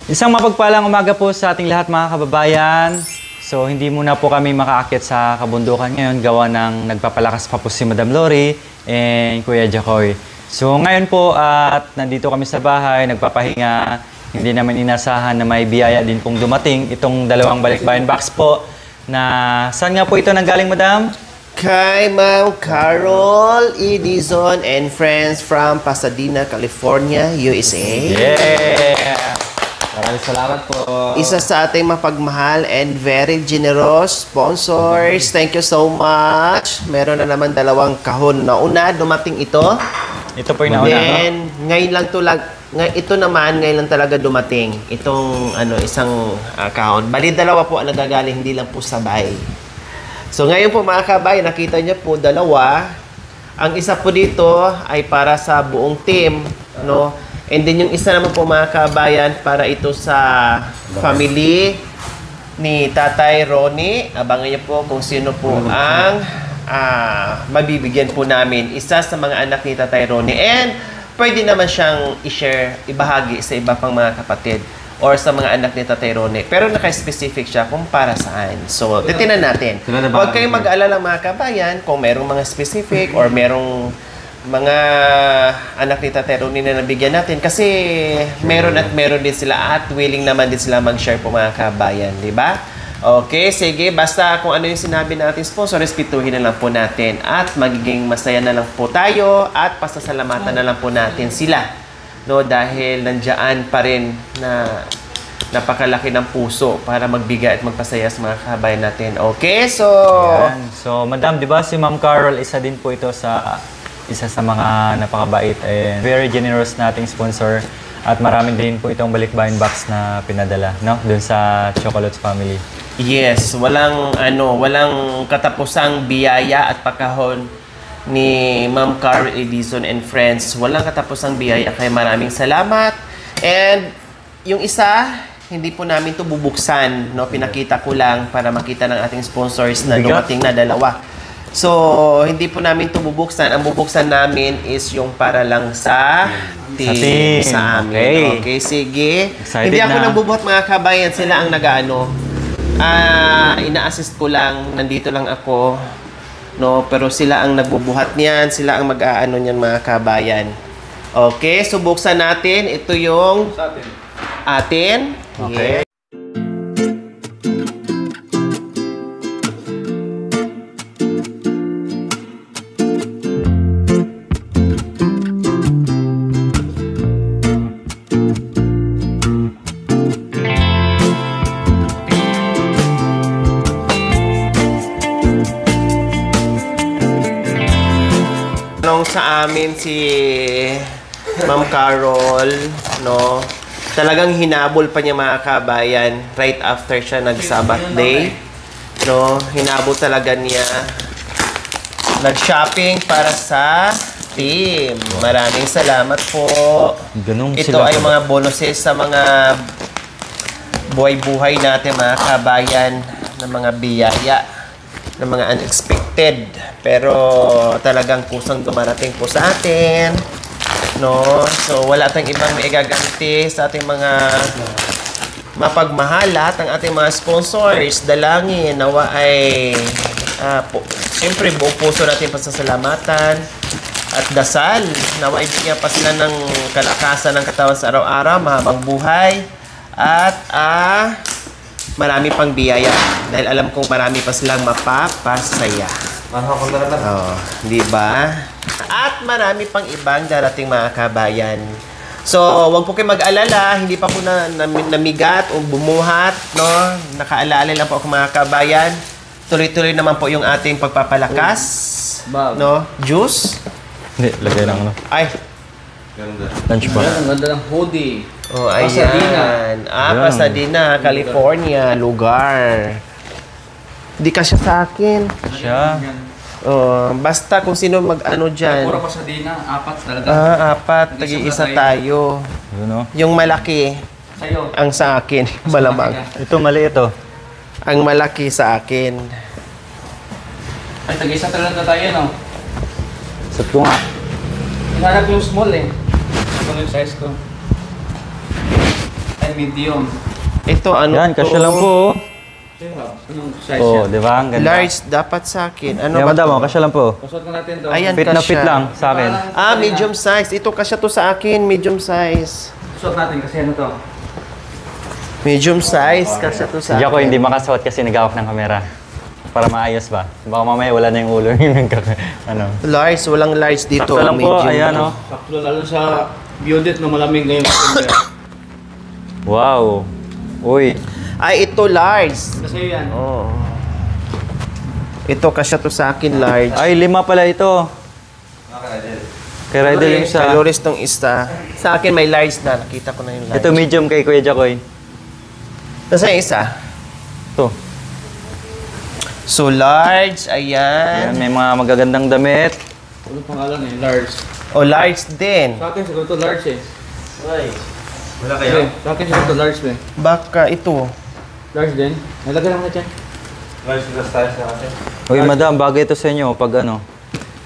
Isang mapagpalang umaga po sa ating lahat mga kababayan. So hindi muna po kami makaakyat sa kabundukan ngayon gawa ng nagpapalakas pa po si Madam Lori and Kuya Jacoy. So ngayon po at nandito kami sa bahay, nagpapahinga. Hindi naman inasahan na may biyaya din pong dumating itong dalawang balikbayan box po na saan nga po ito nanggaling, Madam? Kay Ma'am Carol Edison and friends from Pasadena, California, USA. Yeah! Maraming salamat po. Isa sa ating mapagmahal and very generous sponsors. Thank you so much. Meron na naman dalawang kahon na una. Dumating ito. Ito po yung nauna, Then, ngayon lang ito naman, ngayon lang talaga dumating. Itong isang kahon. Bali, dalawa po ang nagagaling, hindi lang po sabay. So, ngayon po mga kabay, nakita niyo po dalawa. Ang isa po dito ay para sa buong team, no? And then yung isa naman po mga kabayan para ito sa family ni Tatay Ronnie. Abangan niyo po kung sino po ang mabibigyan po namin. Isa sa mga anak ni Tatay Ronnie. And pwede naman siyang i-share, ibahagi sa iba pang mga kapatid or sa mga anak ni Tatay Ronnie. Pero naka-specific siya kung para saan. So, titinan natin. Huwag kayong mag-alala mga kabayan kung merong mga specific or merong mga anak ni Tatay Ronnie na nabigyan natin kasi meron din sila at willing naman din sila mag-share po mga kabayan, di ba? Okay, sige, basta kung ano yung sinabi natin sponsor, respetuhin na lang po natin at magiging masaya na lang po tayo at pasasalamatan na lang po natin sila, no? Dahil nandiyan pa rin na napakalaki ng puso para magbigay at magpasaya sa mga kabayan natin. Okay, so Yan. So, Madam, di ba si Ma'am Carol, isa din po ito sa isa sa mga napakabait and very generous nating sponsor at marami din po itong balikbayan box na pinadala, no? Doon sa Chocolates family. yes, walang katapusang biyaya at pakahon ni Ma'am Carol Edison and friends. Walang katapusang biyaya kaya maraming salamat. And yung isa, hindi po namin to bubuksan, no? Pinakita ko lang para makita ng ating sponsors na dumating na dalawa. So, hindi po namin ito bubuksan. Ang bubuksan namin is yung para lang sa team. Sa amin. Okay, sige. Excited hindi ako na. nagbubuhat mga kabayan. Sila ang nag-ano. Ina-assist ko lang. Nandito lang ako. No? Pero sila ang nagbubuhat niyan. Sila ang mag-aano niyan mga kabayan. Okay, so buksan natin. Ito yung atin. Okay. Yeah. Sa amin si Ma'am Carol, no? Talagang hinabol pa niya mga kabayan right after siya nag-Sabbath day. No? Hinabol talaga niya. Nag-shopping para sa team. Maraming salamat po. Ganun Ito sila. ay mga bonuses sa mga buhay-buhay natin mga kabayan ng mga biyaya, ng mga unexpected. Pero talagang kusang dumarating po sa atin. No? So, wala tayong ibang maigaganti sa ating mga mapagmahalat, ang ating mga sponsors. Dalangin, nawa ay siyempre buong puso natin pasasalamatan at dasal. Nawa ay bigyan pa sila ng kalakasan ng katawan sa araw-araw, mahabang buhay at marami pang biyaya dahil alam kong marami pa silang mapapasaya. Di ba? At marami pang ibang darating mga kabayan. So, wag po kayo mag-alala, hindi pa po namigat o bumuhat, no? Nakaalala lang po ako mga kabayan. Tuloy-tuloy naman po yung ating pagpapalakas, no? Juice. Hindi, lagay lang ano. Ay. Lunch ba? Ang ganda ng hoodie. Oh, ayan. Pasadena. Pasadena, California, lugar. Hindi ka siya sa akin. Siya. Basta kung sino mag-ano dyan. Puro Pasadena, apat talaga. Apat. Tagi-isa tayo. Yun, no? Yung malaki, Sa'yo. ang sa akin. Malamang. Ito, mali ito. Ang malaki sa akin. Ay, tag-isa talaga tayo, no? Sat ko nga. Hinarap yung small, eh. Ito yung size ko. Ay, medium. Ito, ano Yan, to? kasya lang po. Anong size Oh, yan? di ba? Ang ganda. Large, dapat sa akin. Ano Yan, ba madam, to? oh, kasya lang po. Pasot na natin to. Ayan, Fit na fit kasya. lang sa akin. Medium size. Ito, kasya to sa akin. Medium size. Pasot natin kasi ano to. Medium size, kasya to sa Si Jaco akin. hindi makasuot kasi nag-hawak ng kamera. Para maayos ba? Baka mamaya wala na yung ulo yung ano. Large, walang large dito. Sakto lang po, Medium ayan lang. oh. Sakto lalo sa Biodit na malamig ngayon. Wow. Uy. Ay, ito large. Kasi yan. Oh. Ito, kasya to sa akin, large. Ay, 5 pala ito. Kay Rydel yung Sa isa. Loris tong isa. Sa akin, may large na. Nakita ko na yung large. Ito medium kay Kuya Jacoy. Nasa yung isa? Ito. So, large. Ayan, Ayan. may mga magagandang damit. Ano pangalan eh? Large. O, large din. Sa akin siguro to large eh. Wala Okay. Sa akin siguro to large eh. Baka ito. Large din. Nalagay lang na dyan. Uy, madam, bagay ito sa inyo pag ano.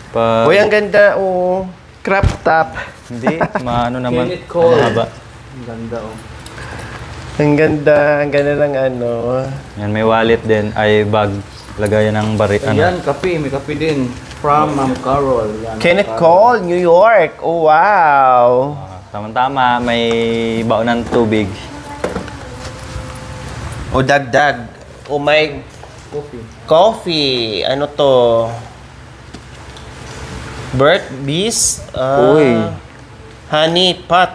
Pag... Uy, ang ganda. Oh. Crop top. Hindi, maano naman. Kenneth Cole. Mahaba. Ang ganda oh. Ang ganda. Ang ganda ng ano. Yan, may wallet din. Ay, bag. Lagayan ng bari. Ano. Ayan, kape. May kape din. From Ma'am Carol. Yan, Kenneth Ma'am Cole, New York. Oh, wow. Tama-tama, may baon ng tubig. O, dagdag. Oh, my Coffee. coffee. Ano to? Bird bees. Uy. Honey pot.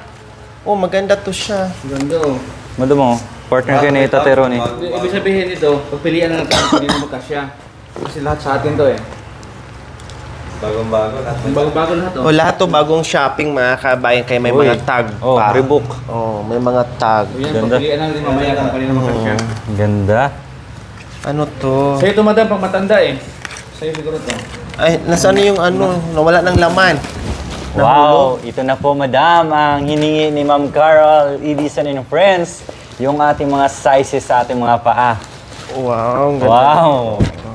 Oh, maganda to siya. Ang ganda oh. Madam mo, partner kayo ni Tatero ni. Ibig sabihin nito, pagpilian na natin kung hindi na magkasya. Kasi lahat sa atin to eh. Bagong-bago lahat. Bagong-bago lahat oh. O, lahat to bagong shopping mga kabayan kay may Uy. mga tag Oh, pa. Reebok. Oh, may mga tag. O yan, Ganda. pagpilian na natin mamaya kung kanina magkasya. Ganda. Ano to? Sa'yo ito madam, pang matanda eh. Sa'yo siguro to. Ay, nasaan yung ano? Nawala ng laman. Wow, ito na po madam ang hiningi ni Ma'am Carol, Edison and Friends, yung ating mga sizes sa ating mga paa. Wow, ang ganda. Wow.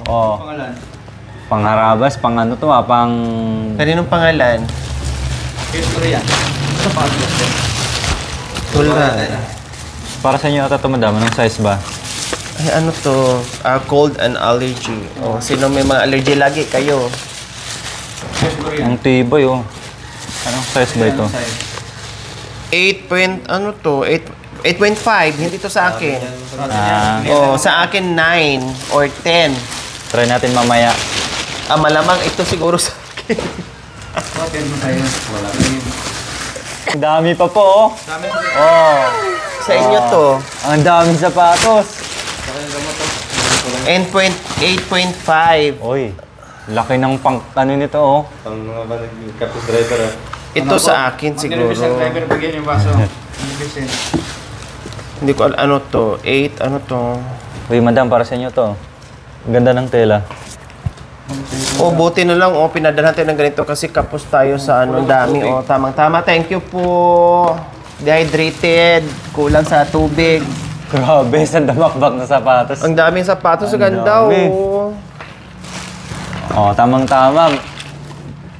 Oh, Pangalan? pangharabas, pang ano to pang... Kaninong pangalan? History yan. Ito pangalan ko. Wala. Para sa inyo ata to madam, anong size ba? Ay, ano to? Cold and allergy. Oh, sino may mga allergy lagi? Kayo. History yan. Ang tibay oh. Anong size ba ito? 8 point, ano to? 8.5. Hindi to sa akin. Ah, Oh, sa akin 9 or 10. try natin mamaya. Malamang ito siguro sa akin. Bakit mo tayo? Wala. Ang dami pa po oh. Dami Oh, Sa inyo to. ang dami sapatos. And 8.5. Oy, laki ng pang ano nito oh. Pang mga ba nag-capus driver ah. Ito sa akin siguro. driver bigyan yung baso. Nibisin. Hindi ko ano to. 8, ano to? Uy, madam, para sa inyo to. Ang ganda ng tela. Oh, buti na lang. Oh, pinadala natin ng ganito kasi kapos tayo sa ano, ang dami. Oh, tamang-tama. Thank you po. Dehydrated. Kulang sa tubig. Grabe, sa damakbak na sapatos. Ang daming sapatos. Ang Ang ganda, dami. oh. Oh, tamang-tama.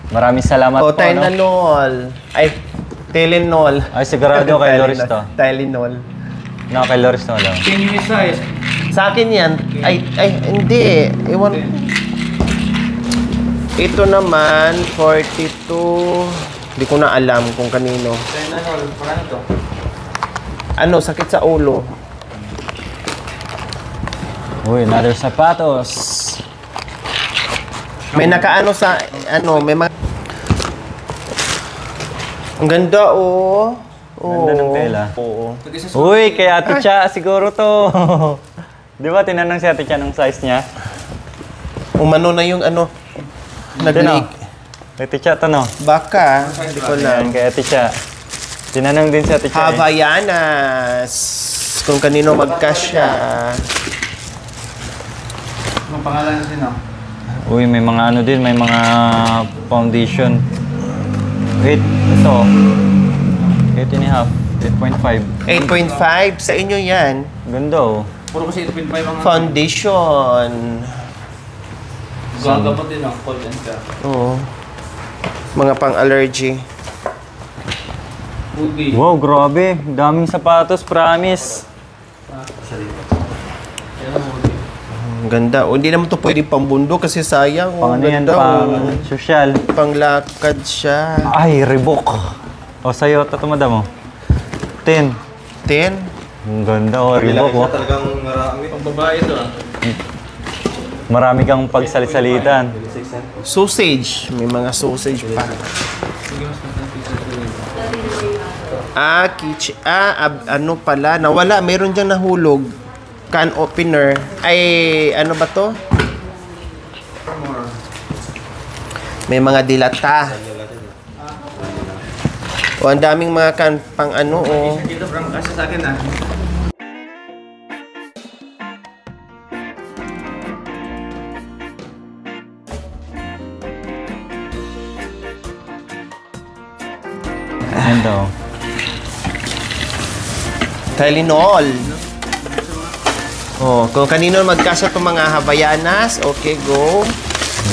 Maraming salamat Oh, po, no? Tylenol. Ay, Tylenol. Ay, sigurado kay Loris to. Tylenol. No, kay Loris to lang. 10 minutes size. Sa akin yan. Ay, hindi. Ewan. Ito naman, 42. Hindi ko na alam kung kanino. Then ano, parang to. Ano, sakit sa ulo. Uy, another sapatos. May nakaano sa, ano, may mga... Ang ganda, oh. Ganda ng tela. Oo. Uy, kay Ate Cha siguro to. Di ba, tinanong si Ate Cha ng size niya? Umano na yung ano, nag-leak. Kay Ate Cha to, no? Baka, hindi ko Yan, lang. kay Ate Cha. Tinanong din si Ate Cha. Havaianas. Kung kanino magkasya. Anong pangalan natin no? Uy, may mga ano din, may mga foundation. Wait, ito. 8.5. 8.5. 8.5 sa inyo yan. Ganda oh. Puro kasi 8.5 ang Foundation. Gagabot din ang cold and cough. Oo. Mga pang-allergy. Hoodie. Wow, grabe. Daming sapatos, promise. Ang ganda. O, hindi naman to pwede pambundok kasi sayang. Pang ano yan, ganda, pang social. Panglakad siya. Ay, Reebok. O, sa'yo, tatumada mo. 10. 10. Ang ganda, oh, Reebok, oh. Talagang marami. Pang babae ito ah. Marami kang pagsalit-salitan. Sausage. May mga sausage pa. Ano pala? Nawala. Meron diyang nahulog. Can opener. Ay, ano ba to? May mga dilata. O, ang daming mga kan pang ano, oh. Dito, from kasi sa akin ah. Ganda, oh. Tylenol. Oh, kung kanino magkasya itong mga Havayanas, okay, go.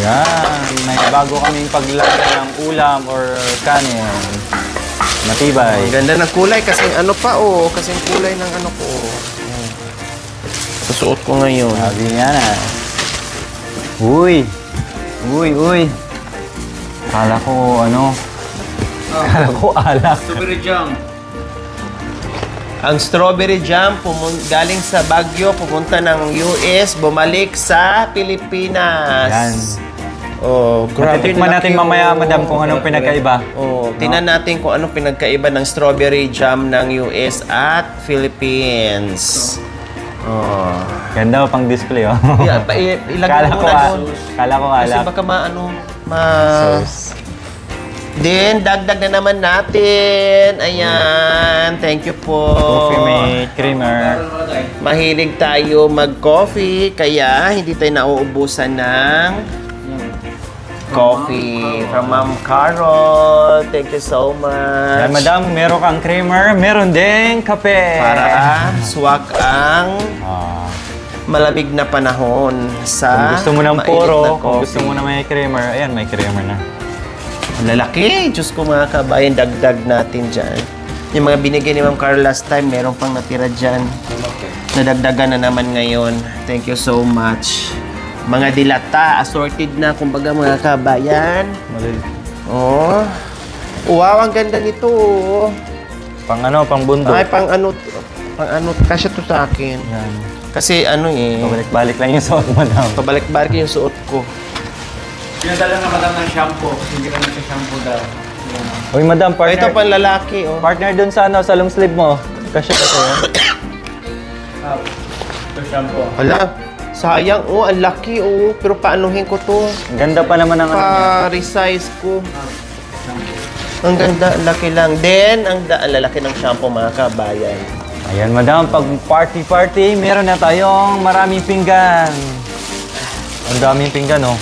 Yan. May bago kaming paglagay ng ulam or kanin. Matibay. Ang ganda ng kulay kasing ano pa, oh. Kasing kulay ng ano ko, oh. Susuot ko ngayon. Sabi nga na. Uy! Uy, uy! Kala ko, ano? Kala ko alak. Strawberry jam. Ang strawberry jam galing sa Baguio, pumunta ng US, bumalik sa Pilipinas. Yan. Oh, grabe. Matitikman natin laki, mamaya, oh. madam, kung anong pinagkaiba. Oh, tingnan natin kung anong pinagkaiba ng strawberry jam ng US at Philippines. Oh. Ganda, pang display, oh. Ilagay Kala mo ko, na doon. kala ko Kasi alak. baka maano, Sauce. Then, dagdag na naman natin. Ayan. Thank you po. Coffee mate, creamer. Mahilig tayo mag-coffee, kaya hindi tayo nauubusan ng coffee from Ma'am Carol. Thank you so much. Yan, madam, meron kang creamer, meron ding kape. Para swak ang Ah, malamig na panahon sa kung gusto mo ng mainit na puro, kung gusto coffee. mo na may creamer, ayan, may creamer na. Ang lalaki. Diyos ko mga kabayan, dagdag natin dyan. Yung mga binigay ni Ma'am Carol last time, meron pang natira dyan. Nadagdagan na naman ngayon. Thank you so much. Mga dilata, assorted na, kumbaga mga kabayan. Oh. Wow, ang ganda nito. Oh. Pang ano, pang bundok. Ay, pang ano, kasya to sa akin. Yan. Kasi ano eh, Pabalik-balik lang yung suot, madam. pabalik-balik yung suot ko. Pinadala na madam ng shampoo. Kasi hindi naman siya shampoo daw. Yan. Uy, madam, partner. Ito pang lalaki, oh. Partner dun sa ano, sa long sleeve mo. Kasi kasi yan. Ito shampoo. Hala, sayang, oh, ang laki, oh. Pero paanuhin ko to. Ang ganda pa naman ng ano niya. Pa-resize ko. Ang ganda, ang laki lang. Then, ang lalaki ng shampoo, mga kabayan. Ayan, madam, pag party-party, meron na tayong maraming pinggan. Ang daming pinggan, oh.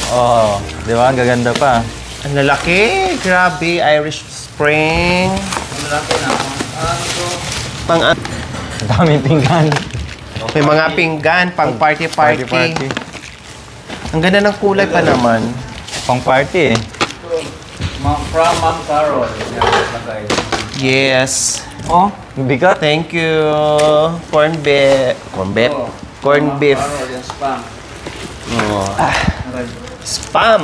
Oo, di ba? Ang gaganda pa. Ang lalaki, grabe, Irish Spring. Ang lalaki na. Ito. Pang, Ang daming pinggan. may mga pinggan, pang party-party. Party-party. Ang ganda ng kulay pa naman. Pang party, eh. From Ma'am Carol. Yan, lagay. Yes. Oh, bigat. Thank you. Corn beef. Corn beef? Corn beef. Carol, yan, spam. Oh. Aray. Spam.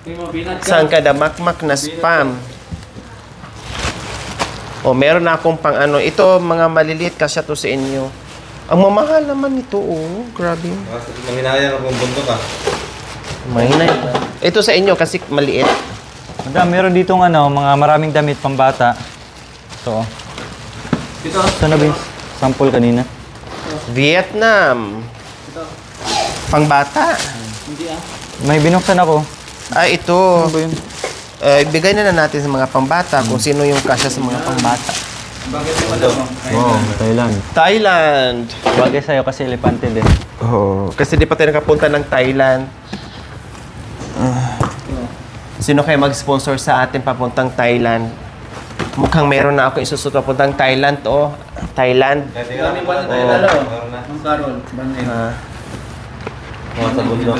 Hindi mo binat ka. Saan ka damakmak na spam? O, meron na akong pang ano. Ito, mga maliliit kasi to sa inyo. Ang mamahal naman ito, oh. Grabe. Maminaya ka kung bundok ka. Mahinay. Ito sa inyo kasi maliit. Madam, meron ditong ano, mga maraming damit pambata. Ito, oh. Ito. Ito na ba yung sample kanina? Vietnam. Ito. Pangbata. Hindi ah. May binuksan ako. Ay, ito. Ano ba yun? Ibigay na natin sa mga pangbata kung sino yung kasya sa mga pangbata. Bakit mo madam? Wow, Thailand. Thailand. Bagay sa'yo kasi elepante din. Oh, kasi di pa tayo nakapunta ng Thailand. Sino kayo mag-sponsor sa atin papuntang Thailand? Mukhang meron na ako isusunod papuntang Thailand, oh. Thailand. Maraming ba na tayo dalaw? Ma'am Carol. Banay. Mga sa bundok.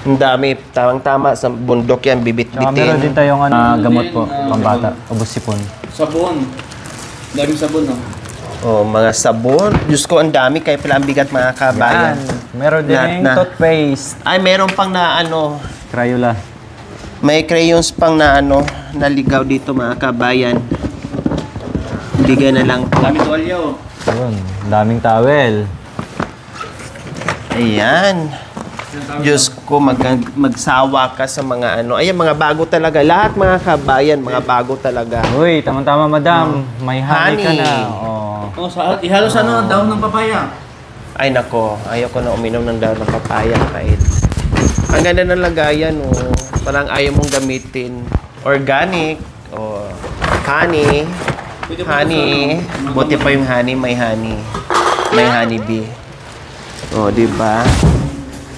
Ang dami. Tamang-tama sa bundok yan, Tsaka meron bibit-bitin. din tayong gamot po, pambata, ubos sipon. Sabon. Daming sabon, no? Oh, mga sabon. Diyos ko, ang dami. Kaya pala ang bigat mga kabayan. Meron din Na- toothpaste, Ay, meron pang na ano, Crayola. may crayons pang na ano, naligaw dito mga kabayan. Bigay na lang po. Daming tuwalya, oh. Ayun, daming towel. Ayan. Diyos ko, magsawa ka sa mga ano. Ayan, mga bago talaga. Lahat mga kabayan, mga bago talaga. Uy, tama-tama madam. May honey ka Honey. na. Oh. Oh, ihalo sa ano, daon ng papaya. Ay nako, ayoko na uminom ng daon ng papaya kahit. Ang ganda ng lagayan, oh. Parang ayaw mong gamitin. Organic, o honey. Pwede po Honey. sa ano, Buti pa yung honey, may honey. May honey bee. O, di ba?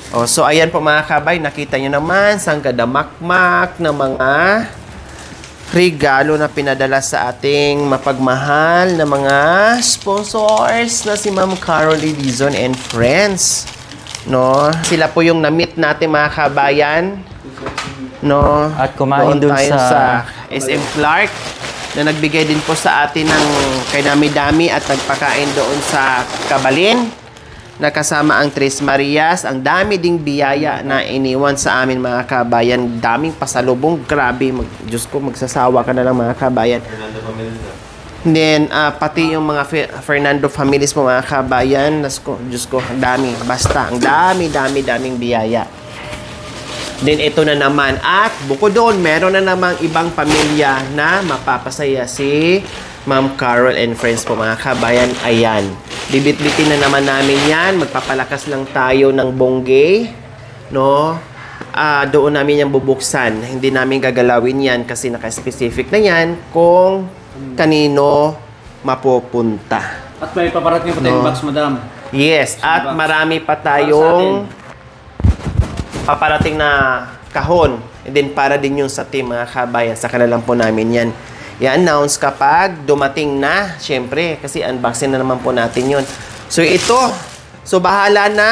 O, so ayan po mga kabay, nakita nyo naman sang kadamakmak ng mga regalo na pinadala sa ating mapagmahal na mga sponsors na si Ma'am Carolee Dizon and Friends. No? Sila po yung na-meet natin mga kabayan. No? At kumain Doon dun tayo sa- SM Clark na nagbigay din po sa atin ng kay dami-dami at nagpakain doon sa Kabalin na kasama ang Tres Marias. Ang dami ding biyaya na iniwan sa amin mga kabayan. Daming pasalubong. Grabe. Diyos ko, magsasawa ka na lang mga kabayan. Fernando Pamilya. Then, pati yung mga Fernando families mo mga kabayan. Diyos ko, ang dami. Basta, ang daming biyaya. Then, ito na naman. At, bukod doon, meron na namang ibang pamilya na mapapasaya si Ma'am Carol and Friends po mga kabayan. Ayan. Bibit-bitin na naman namin yan. Magpapalakas lang tayo ng bonggay. No? Doon namin yan bubuksan. Hindi namin gagalawin yan kasi naka-specific na yan kung kanino mapupunta. At may paparating pa tayong No. box, madam. Yes, at marami pa tayong paparating na kahon. And then para din yung sa team mga kabayan. Sa kanilang po namin yan. I-announce kapag dumating na. Siyempre, kasi unboxing na naman po natin yun. So ito. So bahala na.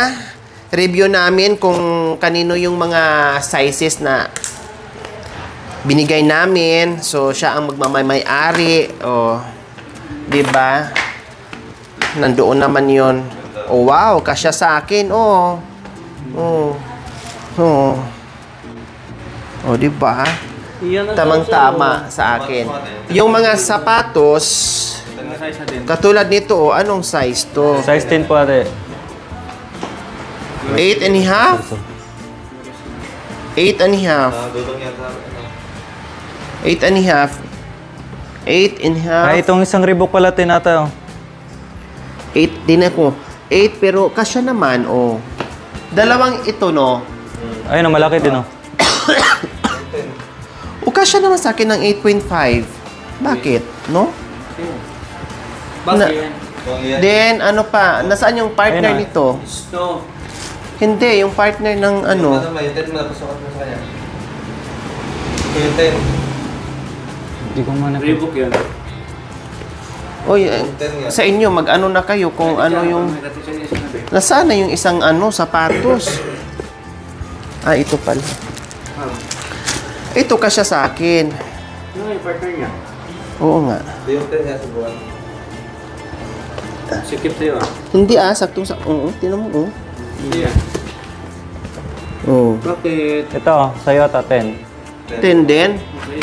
Review namin kung kanino yung mga sizes na binigay namin. So siya ang magmamay-ari. O, di ba? Nandoon naman yon. Oh wow, kasya sa akin. Oh. Oh. Oh. Oh, di ba? Tamang-tama sa akin. Yung mga sapatos, Size na din. katulad nito, oh, anong size to? Size 10 po ate. 8 and a half? 8 and a half. Dudong yan sa... 8 and a half. 8 and a half. Ay, itong isang ribok pala tinata. 8 din ako. 8 pero kasya naman, oh. Dalawang ito, no? Ayun, malaki din oh. O kasya naman sa akin ng 8.5. Bakit? No? Box Na- yan. Kung yan. Then, ano pa? Nasaan yung partner Ayun, nito? Snow. Hindi, yung partner ng ano. Ano ba, yung 10 mo napasok mo sa kanya. Ito yung 10. Hindi ko man Reebok yan. Oy, nga. sa inyo, mag-ano na kayo kung ano yung... Nasaan na yung isang ano, sapatos? Ito pala. Ito kasya sa akin. Ano yung partner niya? Oo nga. Ito yung 10 nga sa buwan. Sikip sa'yo, ah. Hindi saktong sa... Oo, tinan mo, oo. Hindi yan. Oo. Bakit? Ito, sa'yo ata 10. 10 din? Okay.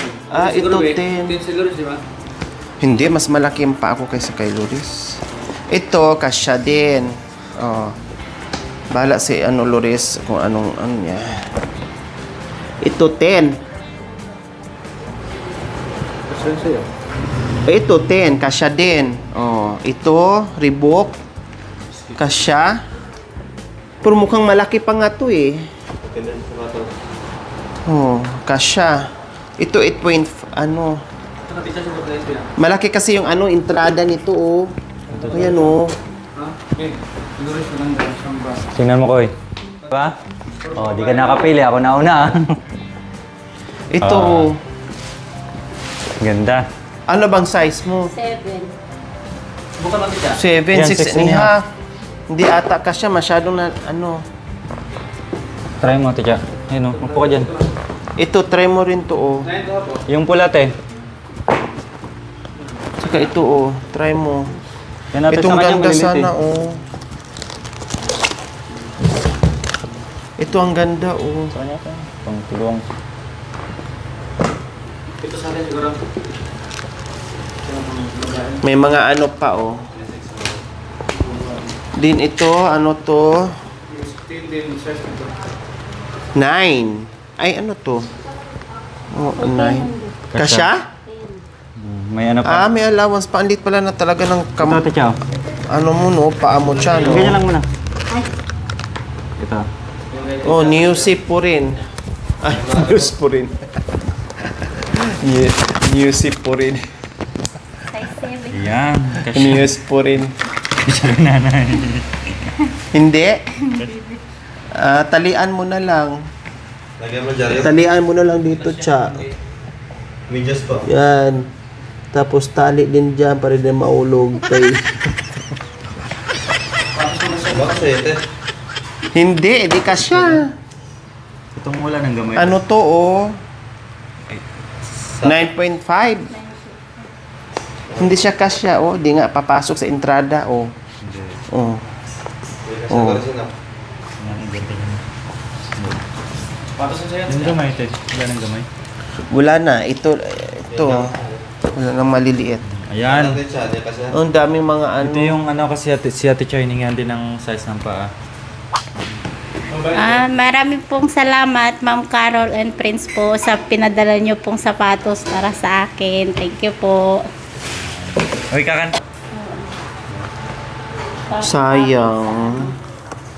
Ito Siguro, 10. 10 siguro, di ba? Hindi, mas malaki pa ako kaysa kay Loris. Ito, kasya din. Oh. Bahala si Loris kung anong ano niya. Ito 10. Kasi sa'yo. Ito 10, kasya din. Oh, ito Reebok. Kasya. Pero mukhang malaki pa nga to eh. Ito yung sapatos. Oh, kasya. Ito 8 ano. Ito napita sa mga pala. Malaki kasi yung ano entrada nito oh. Ayan oh. Ha? Okay. Siguro siya lang dahil siyang box. Tingnan mo, Koy. Diba? Oh, di ka nakapili. Ako nauna. Ito Ah. oh. Ganda. Ano bang size mo? 7. Bukan napita. 7, Yan, 6 and a half. Hindi ata kasya masyadong na ano. Try mo, Ticha. Ayun, oh. Upo ka dyan. Ito, try mo rin to, oh. Yung pula, te. Saka ito, oh. Try mo. Yan natin Itong sa kanya, ganda maliliit, sana, eh. oh. Ito ang ganda, oh. Sa kanya, te. Itong tulong. Ito sa akin siguro. May mga ano pa, oh. Din ito, ano to? 9. Ay, ano to? Oh, 9. Kasya? May ano pa. May allowance pa. Andit pala na talaga ng Ito, Ticha. ano mo, no? Paa mo siya, no? Ganyan lang muna. Ito. Oh, new zip po rin. Ay, news po rin. New zip po rin. Yan. News po rin. Nanay. Hindi. Talian mo na lang. Talian mo na lang dito, Cha. Medyas to. Yan. Tapos tali din dyan para din maulog. Kay... Bakit? Hindi, di kasya. Itong wala ng gamay. Ano to, oh? 9.5. Hindi siya kasya, oh. Di nga papasok sa entrada, oh. Oh. Oh. Yung gamay, te. Wala ng gamay. Wala na. Ito. Wala nang maliliit. Ayan. Ang daming mga ano. Ito yung ano kasi si Ate Choy, hiningan din ng size ng paa. Marami pong salamat, Ma'am Carol and Prince po, sa pinadala nyo pong sapatos para sa akin. Thank you po. Uy, kakan. Sayang.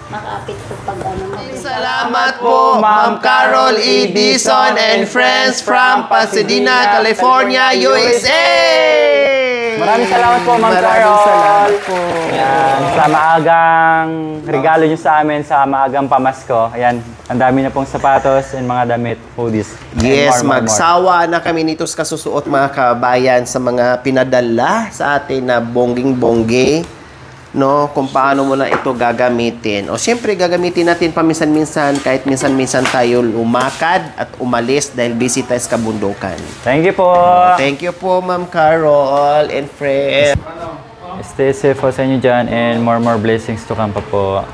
Makaapit po pag ano mo. Salamat po, Ma'am Carol E. Dizon and friends from Pasadena, California, USA! Maraming salamat po, Ma'am Carol. Maraming salamat po. Ayan, sa maagang regalo nyo sa amin sa maagang pamasko. Ayan, ang dami na pong sapatos and mga damit, hoodies. and Yes, more. magsawa na kami nito sa kasusuot mga kabayan sa mga pinadala sa atin na bongging-bongge. No, kung paano mo na ito gagamitin. O siyempre, gagamitin natin paminsan-minsan kahit minsan-minsan tayo lumakad at umalis dahil busy tayo sa kabundukan. Thank you po. Thank you po, Ma'am Carol and friends. Stay safe po sa inyo dyan and more blessings to come pa po.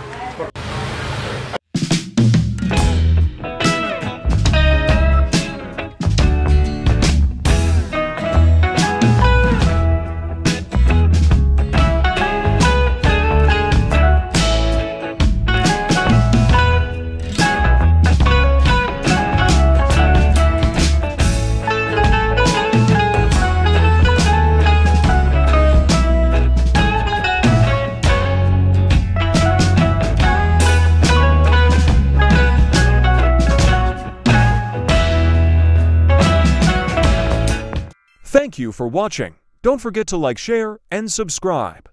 Thank you for watching. Don't forget to like, share, and subscribe.